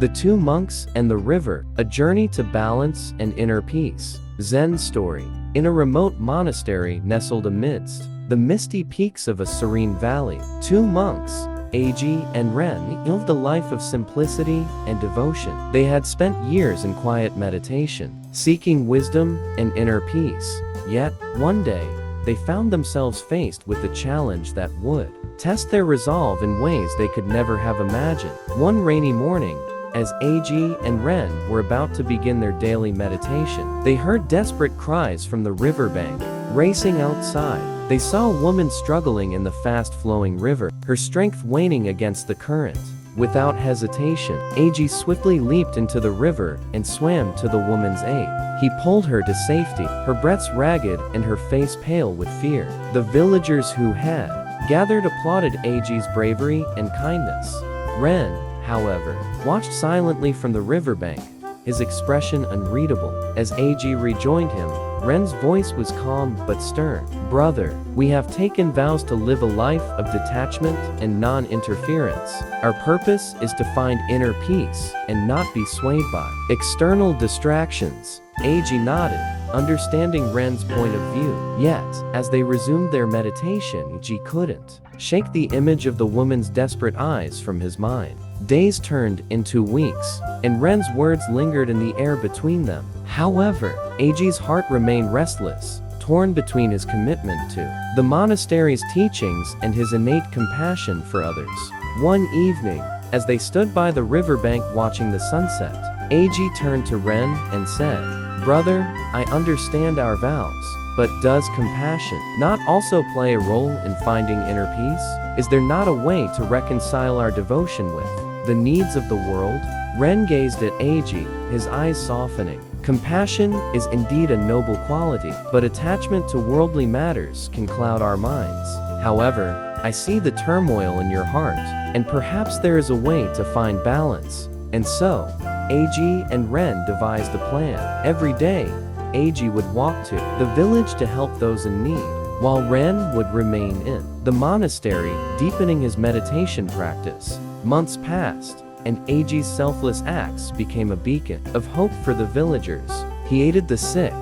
The Two Monks and the River, A Journey to Balance and Inner Peace. Zen story. In a remote monastery nestled amidst the misty peaks of a serene valley, two monks, Eiji and Ren, lived a life of simplicity and devotion. They had spent years in quiet meditation, seeking wisdom and inner peace. Yet, one day, they found themselves faced with a challenge that would test their resolve in ways they could never have imagined. One rainy morning, as Eiji and Ren were about to begin their daily meditation, they heard desperate cries from the riverbank. Racing outside, they saw a woman struggling in the fast-flowing river, her strength waning against the current. Without hesitation, Eiji swiftly leaped into the river and swam to the woman's aid. He pulled her to safety, her breath ragged and her face pale with fear. The villagers who had gathered applauded Eiji's bravery and kindness. Ren, however, watched silently from the riverbank, his expression unreadable. As Eiji rejoined him, Ren's voice was calm but stern. "Brother, we have taken vows to live a life of detachment and non-interference. Our purpose is to find inner peace and not be swayed by external distractions." Eiji nodded, understanding Ren's point of view. Yet, as they resumed their meditation, Eiji couldn't shake the image of the woman's desperate eyes from his mind. Days turned into weeks, and Ren's words lingered in the air between them. However, Eiji's heart remained restless, torn between his commitment to the monastery's teachings and his innate compassion for others. One evening, as they stood by the riverbank watching the sunset, Eiji turned to Ren and said, "Brother, I understand our vows, but does compassion not also play a role in finding inner peace? Is there not a way to reconcile our devotion with the needs of the world?" Ren gazed at Eiji, his eyes softening. Compassion is indeed a noble quality, but attachment to worldly matters can cloud our minds. However, I see the turmoil in your heart, and perhaps there is a way to find balance. And so, Eiji and Ren devised a plan. Every day, Eiji would walk to the village to help those in need, while Ren would remain in the monastery, deepening his meditation practice. Months passed, and Eiji's selfless acts became a beacon of hope for the villagers. He aided the sick,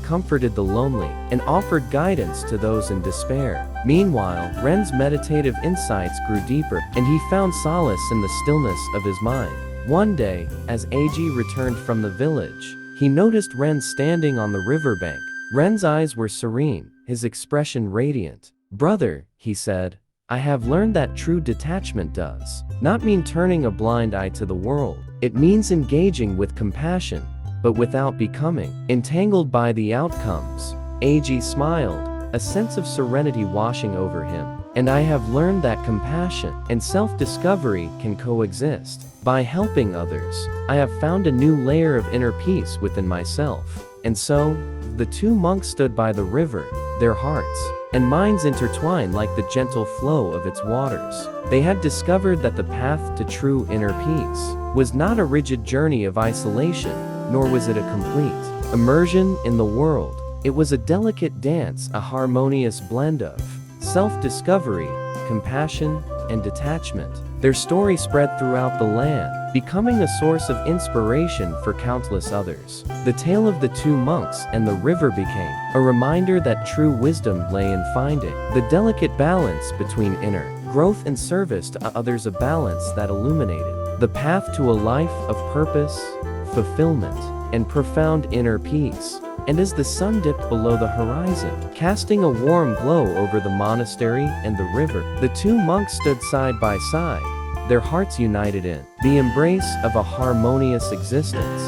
comforted the lonely, and offered guidance to those in despair. Meanwhile, Ren's meditative insights grew deeper, and he found solace in the stillness of his mind. One day, as Eiji returned from the village, he noticed Ren standing on the riverbank. Ren's eyes were serene, his expression radiant. "Brother," he said, "I have learned that true detachment does not mean turning a blind eye to the world. It means engaging with compassion, but without becoming entangled by the outcomes." Eiji smiled, a sense of serenity washing over him. "And I have learned that compassion and self-discovery can coexist. By helping others, I have found a new layer of inner peace within myself." And so, the two monks stood by the river, their hearts and minds intertwined like the gentle flow of its waters. They had discovered that the path to true inner peace was not a rigid journey of isolation, nor was it a complete immersion in the world. It was a delicate dance, a harmonious blend of self-discovery, compassion, and detachment. Their story spread throughout the land, becoming a source of inspiration for countless others. The tale of the two monks and the river became a reminder that true wisdom lay in finding the delicate balance between inner growth and service to others, a balance that illuminated the path to a life of purpose, fulfillment, and profound inner peace. And as the sun dipped below the horizon, casting a warm glow over the monastery and the river, the two monks stood side by side, their hearts united in the embrace of a harmonious existence.